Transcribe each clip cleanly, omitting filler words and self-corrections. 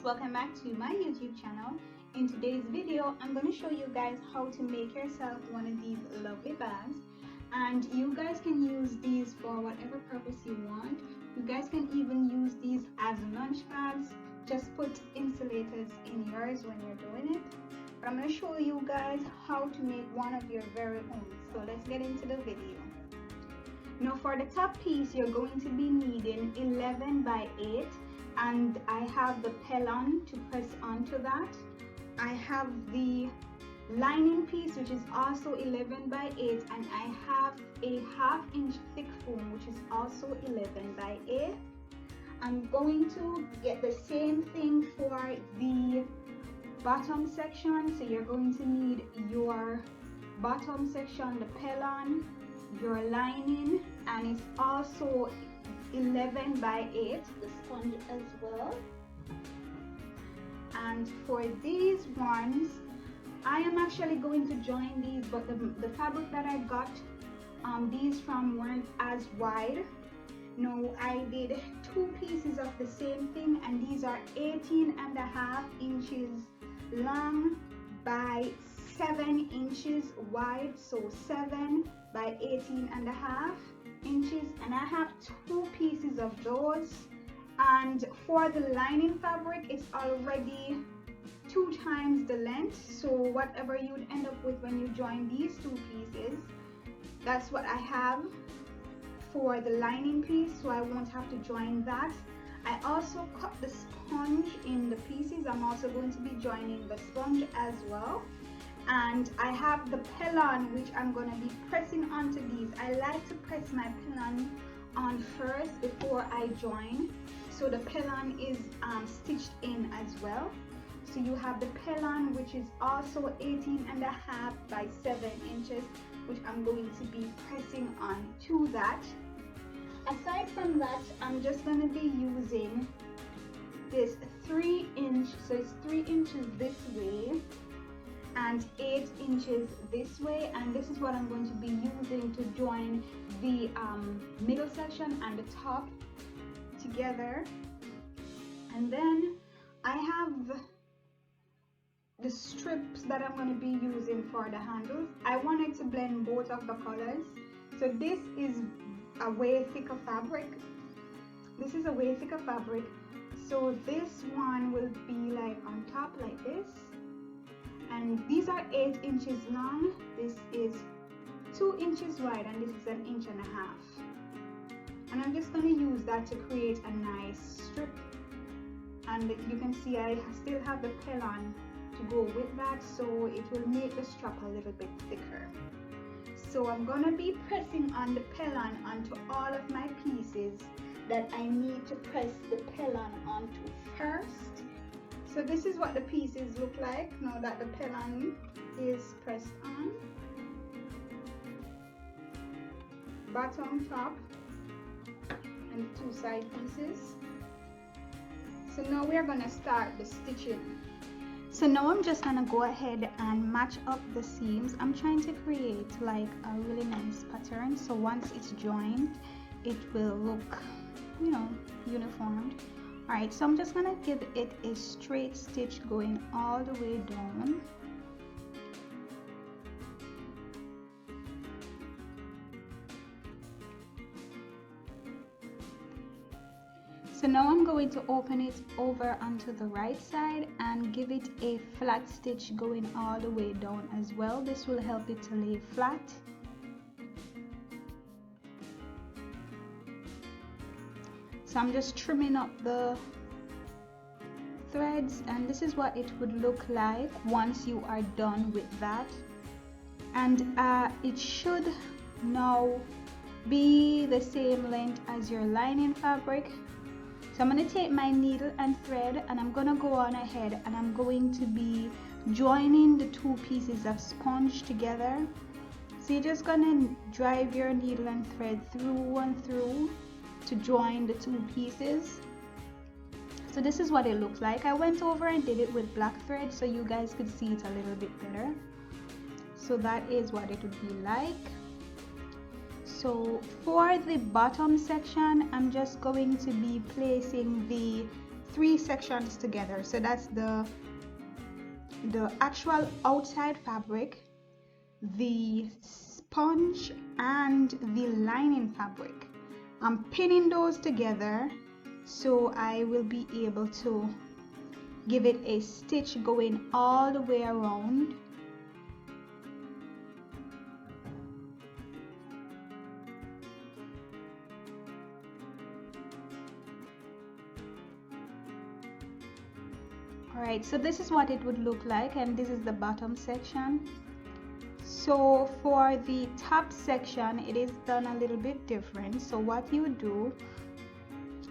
welcome back to my YouTube channel. In today's video, I'm going to show you guys how to make yourself one of these lovely bags, and you guys can use these for whatever purpose you want. You guys can even use these as lunch bags. Just put insulators in yours when you're doing it. But I'm going to show you guys how to make one of your very own. So let's get into the video. Now for the top piece, you're going to be needing 11 by 8, and I have the pellon to press onto that. I have the lining piece, which is also 11 by 8, and I have a 1/2 inch thick foam, which is also 11 by 8. I'm going to get the same thing for the bottom section. So you're going to need your bottom section, the pellon, your lining, and it's also 11 by 8, the sponge as well. And for these ones, I am actually going to join these, but the fabric that I got these from weren't as wide. No, I did 2 pieces of the same thing, and these are 18.5 inches long by 7 inches wide, so 7 by 18.5 inches, and I have 2 pieces of those. And for the lining fabric, it's already 2 times the length, so whatever you would end up with when you join these 2 pieces, that's what I have for the lining piece, so I won't have to join that. I also cut the sponge in the pieces. I'm also going to be joining the sponge as well. And I have the pellon, which I'm going to be pressing onto these. I like to press my pellon on first before I join, so the pellon is stitched in as well. So you have the pellon, which is also 18.5 by 7 inches, which I'm going to be pressing on to that. Aside from that, I'm just going to be using this 3 inch, so it's 3 inches this way and 8 inches this way, and this is what I'm going to be using to join the middle section and the top together. And then I have the strips that I'm going to be using for the handles. I wanted to blend both of the colors, so this is a way thicker fabric. This is a way thicker fabric, so this one will be like on top like this, and these are 8 inches long. This is 2 inches wide, and this is 1.5 inches. And I'm just going to use that to create a nice strip. And you can see I still have the pellon to go with that, so it will make the strap a little bit thicker. So I'm going to be pressing on the pellon onto all of my pieces that I need to press the pellon onto first. So this is what the pieces look like now that the pellon is pressed on. Bottom, top, and 2 side pieces. So now we're going to start the stitching. So now I'm just gonna go ahead and match up the seams. I'm trying to create like a really nice pattern, so once it's joined it will look, you know, uniformed. Alright, so I'm just gonna give it a straight stitch going all the way down. So now I'm going to open it over onto the right side and give it a flat stitch going all the way down as well. This will help it to lay flat. So I'm just trimming up the threads, and this is what it would look like once you are done with that. And it should now be the same length as your lining fabric. So I'm going to take my needle and thread, and I'm going to go on ahead and I'm going to be joining the 2 pieces of sponge together. So you're just going to drive your needle and thread through and through to join the 2 pieces. So this is what it looks like. I went over and did it with black thread so you guys could see it a little bit better. So that is what it would be like. So for the bottom section, I'm just going to be placing the three sections together. So that's the actual outside fabric, the sponge, and the lining fabric. I'm pinning those together so I will be able to give it a stitch going all the way around. Alright, so this is what it would look like, and this is the bottom section. So for the top section, it is done a little bit different. So what you do,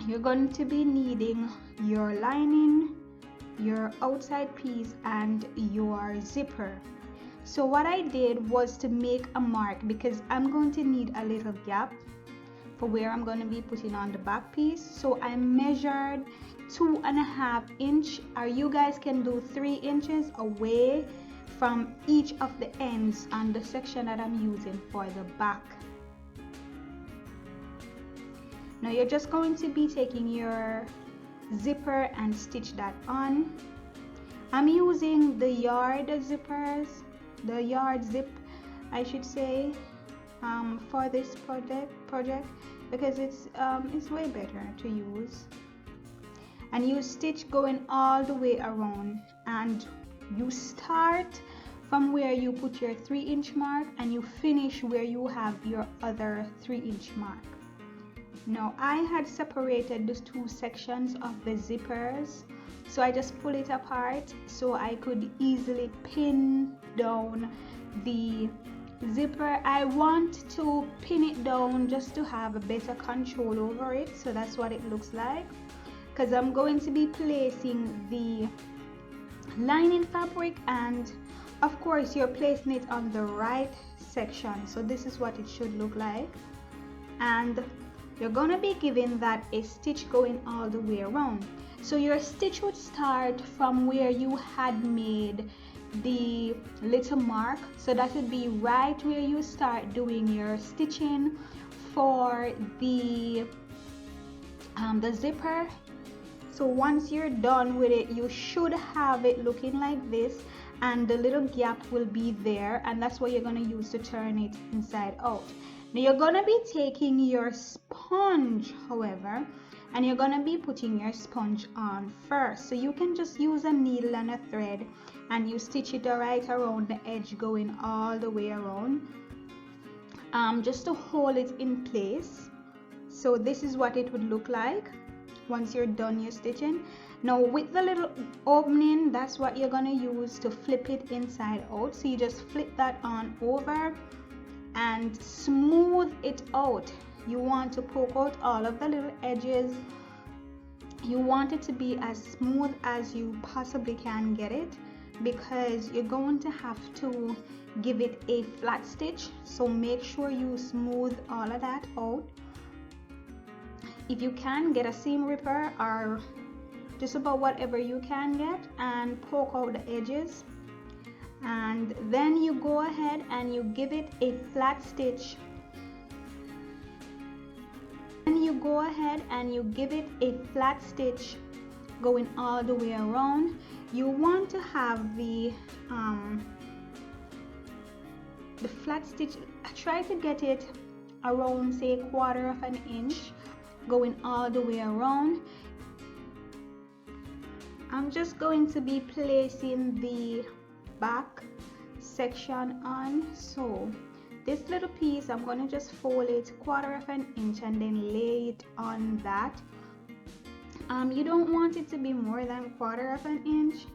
you're going to be needing your lining, your outside piece, and your zipper. So what I did was to make a mark because I'm going to need a little gap for where I'm going to be putting on the back piece. So I measured 2.5 inch, or you guys can do 3 inches away from each of the ends on the section that I'm using for the back. Now you're just going to be taking your zipper and stitch that on. I'm using the yard zippers, the yard zip I should say, for this project because it's way better to use. And you stitch going all the way around, and you start from where you put your 3-inch mark and you finish where you have your other 3-inch mark. Now I had separated the two sections of the zippers, so I just pull it apart so I could easily pin down the zipper. I want to pin it down just to have a better control over it, so that's what it looks like, because I'm going to be placing the lining fabric, and of course you're placing it on the right section, so this is what it should look like. And you're going to be giving that a stitch going all the way around. So your stitch would start from where you had made the little mark, so that would be right where you start doing your stitching for the zipper. So once you're done with it, you should have it looking like this, and the little gap will be there, and that's what you're going to use to turn it inside out. Now you're going to be taking your sponge, however, and you're going to be putting your sponge on first. So you can just use a needle and a thread, and you stitch it right around the edge going all the way around, just to hold it in place. So this is what it would look like once you're done your stitching. Now with the little opening, that's what you're going to use to flip it inside out. So you just flip that on over and smooth it out. You want to poke out all of the little edges. You want it to be as smooth as you possibly can get it, because you're going to have to give it a flat stitch, so make sure you smooth all of that out. If you can, get a seam ripper or just about whatever you can get and poke out the edges, and then you go ahead and you give it a flat stitch. Then you go ahead and you give it a flat stitch going all the way around. You want to have the flat stitch, try to get it around say 1/4 of an inch going all the way around. I'm just going to be placing the back section on. So this little piece, I'm going to just fold it 1/4 of an inch and then lay it on that. You don't want it to be more than 1/4 of an inch,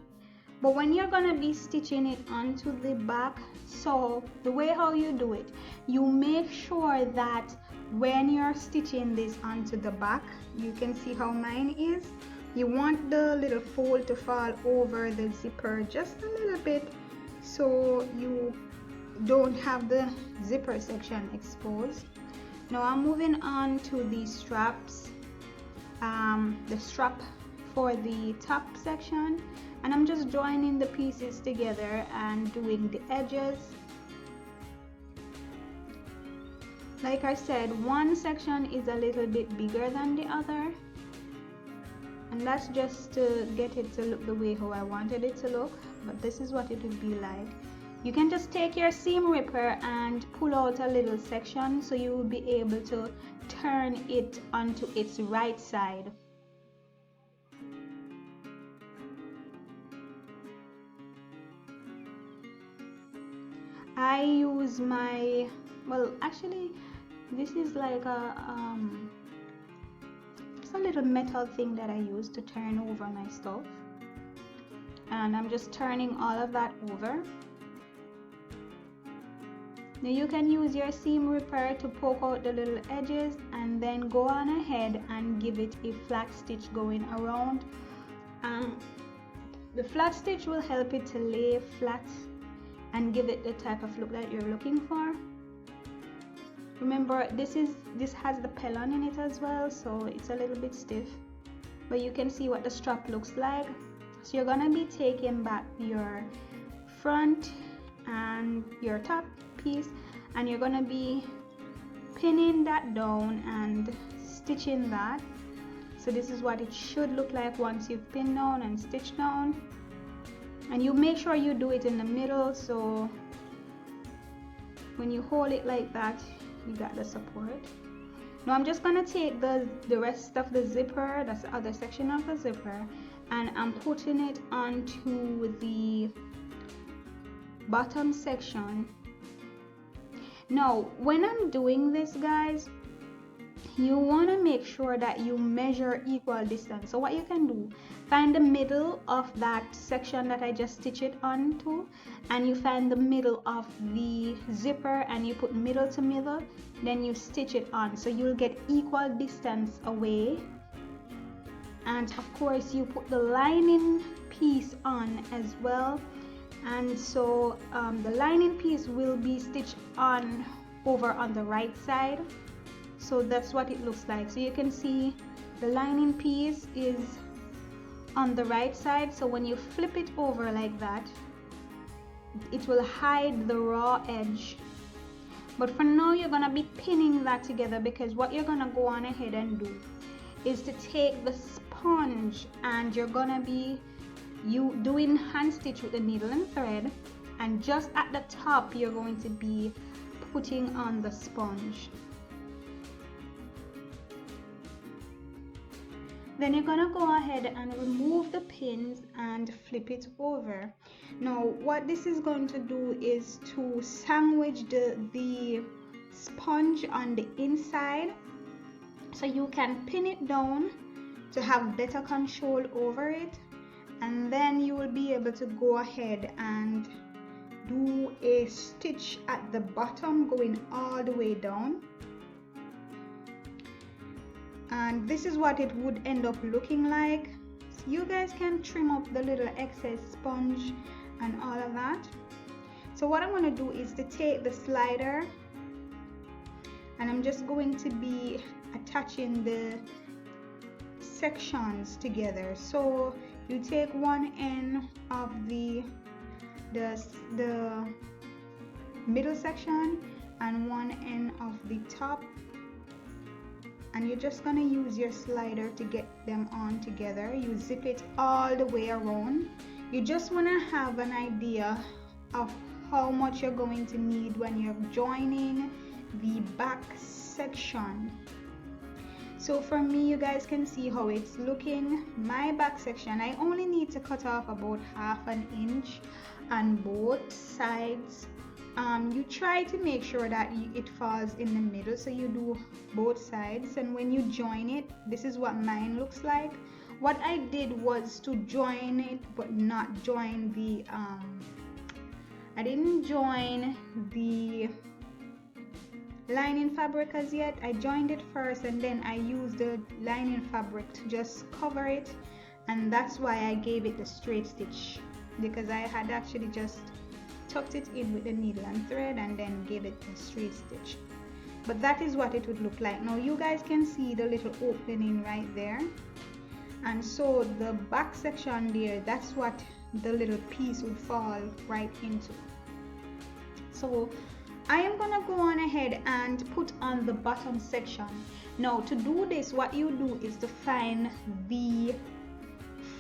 but when you're going to be stitching it onto the back, so the way how you do it, you make sure that when you're stitching this onto the back, you can see how mine is, you want the little fold to fall over the zipper just a little bit, so you don't have the zipper section exposed. Now I'm moving on to the straps, the strap for the top section, and I'm just joining the pieces together and doing the edges. Like I said, one section is a little bit bigger than the other, and that's just to get it to look the way how I wanted it to look, but this is what it would be like. You can just take your seam ripper and pull out a little section so you will be able to turn it onto its right side. I use my, well, actually this is like it's a little metal thing that I use to turn over my stuff, and I'm just turning all of that over. Now you can use your seam ripper to poke out the little edges and then go on ahead and give it a flat stitch going around. The flat stitch will help it to lay flat and give it the type of look that you're looking for. Remember, this has the pellon in it as well, so it's a little bit stiff, but you can see what the strap looks like. So you're gonna be taking back your front and your top piece, and you're gonna be pinning that down and stitching that. So this is what it should look like once you've pinned down and stitched down, and you make sure you do it in the middle, so when you hold it like that, you got the support. Now I'm just gonna take the rest of the zipper, that's the other section of the zipper, and I'm putting it onto the bottom section. Now when I'm doing this, guys, you want to make sure that you measure equal distance. So what you can do, find the middle of that section that I just stitched it onto, and you find the middle of the zipper and you put middle to middle, then you stitch it on, so you'll get equal distance away. And of course you put the lining piece on as well, and so the lining piece will be stitched on over on the right side. So that's what it looks like. So you can see the lining piece is on the right side, so when you flip it over like that, it will hide the raw edge. But for now you're gonna be pinning that together, because what you're gonna go on ahead and do is to take the sponge and you're gonna be doing hand stitch with the needle and thread, and just at the top you're going to be putting on the sponge. Then you're gonna go ahead and remove the pins and flip it over. Now what this is going to do is to sandwich the sponge on the inside, so you can pin it down to have better control over it, and then you will be able to go ahead and do a stitch at the bottom going all the way down. And this is what it would end up looking like. So you guys can trim up the little excess sponge and all of that. So what I'm going to do is to take the slider, and I'm just going to be attaching the sections together. So you take one end of the middle section and one end of the top, and you're just gonna use your slider to get them on together. You zip it all the way around. You just want to have an idea of how much you're going to need when you're joining the back section. So for me, you guys can see how it's looking. My back section, I only need to cut off about 1/2 inch on both sides. You try to make sure that it falls in the middle, so you do both sides, and when you join it, this is what mine looks like. What I did was to join it but not join the I didn't join the lining fabric as yet. I joined it first and then I used the lining fabric to just cover it, and that's why I gave it the straight stitch, because I had actually just tucked it in with the needle and thread and then gave it a straight stitch. But that is what it would look like. Now you guys can see the little opening right there, and so the back section there, that's what the little piece would fall right into. So I am gonna go on ahead and put on the bottom section. Now to do this, what you do is to find the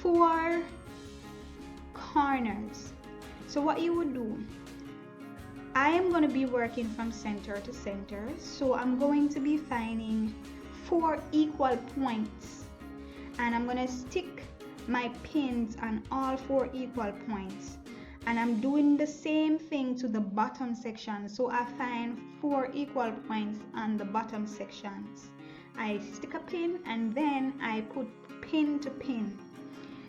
4 corners. So what you would do, I am going to be working from center to center, so I'm going to be finding 4 equal points, and I'm going to stick my pins on all 4 equal points, and I'm doing the same thing to the bottom section. So I find 4 equal points on the bottom sections. I stick a pin and then I put pin to pin.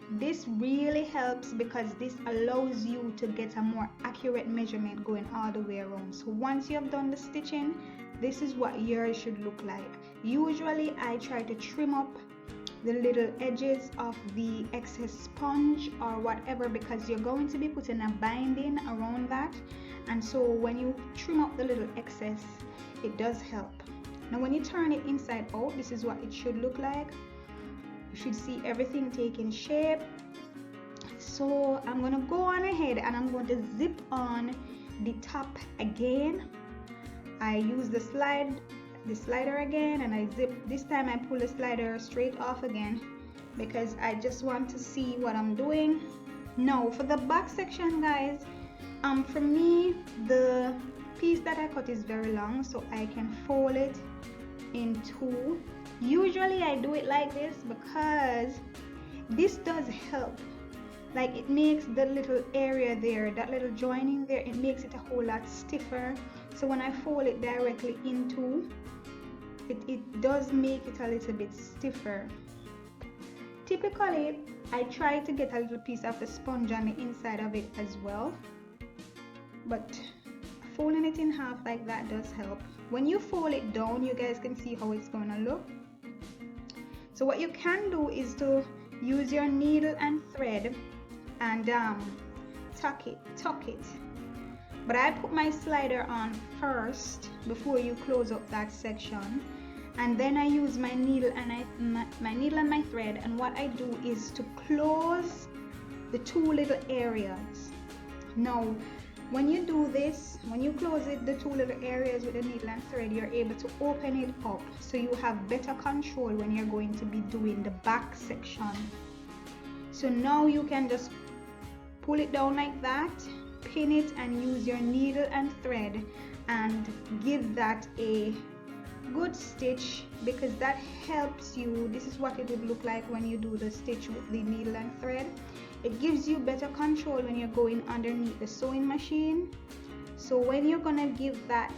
This really helps because this allows you to get a more accurate measurement going all the way around. So once you have done the stitching, this is what yours should look like. Usually I try to trim up the little edges of the excess sponge or whatever, because you're going to be putting a binding around that, and so when you trim up the little excess, it does help. Now when you turn it inside out, this is what it should look like. You should see everything taking shape. So I'm going to go on ahead and I'm going to zip on the top again. I use the slider again, and I zip. This time I pull the slider straight off again because I just want to see what I'm doing. Now for the back section, guys, for me the piece that I cut is very long, so I can fold it in 2. Usually I do it like this because this does help. Like, it makes the little area there, that little joining there, it makes it a whole lot stiffer. So when I fold it directly into it does make it a little bit stiffer. Typically I try to get a little piece of the sponge on the inside of it as well, but folding it in half like that does help. When you fold it down, you guys can see how it's going to look. So what you can do is to use your needle and thread and tuck it. But I put my slider on first before you close up that section, and then I use my needle and my thread, and what I do is to close the 2 little areas. Now when you do this, when you close it, the 2 little areas with the needle and thread, you're able to open it up, so you have better control when you're going to be doing the back section. So now you can just pull it down like that, pin it, and use your needle and thread and give that a good stitch, because that helps you. This is what it would look like when you do the stitch with the needle and thread. It gives you better control when you're going underneath the sewing machine. So when you're gonna give that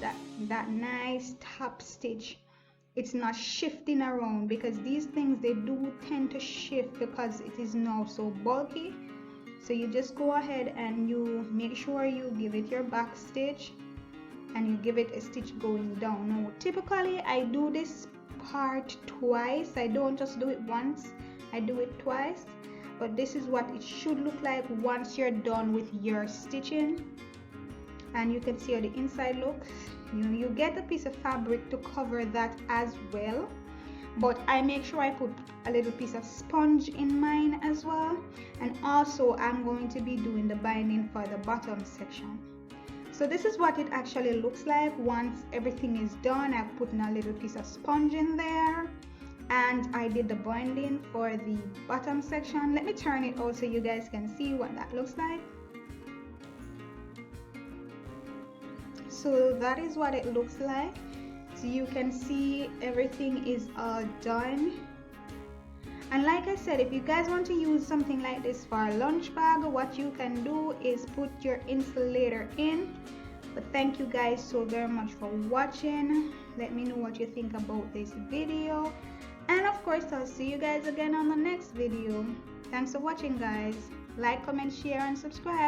nice top stitch, it's not shifting around, because these things, they do tend to shift because it is now so bulky. So you just go ahead and you make sure you give it your back stitch and you give it a stitch going down. Now typically I do this part twice. I don't just do it once, I do it twice. But this is what it should look like once you're done with your stitching. And you can see how the inside looks. You get a piece of fabric to cover that as well, but I make sure I put a little piece of sponge in mine as well. And also I'm going to be doing the binding for the bottom section. So this is what it actually looks like once everything is done. I've put in a little piece of sponge in there, and I did the binding for the bottom section. Let me turn it out so you guys can see what that looks like. So that is what it looks like. So you can see everything is all done. And like I said, if you guys want to use something like this for a lunch bag, what you can do is put your insulator in. But thank you guys so very much for watching. Let me know what you think about this video, and of course I'll see you guys again on the next video. Thanks for watching, guys. Like, comment, share, and subscribe.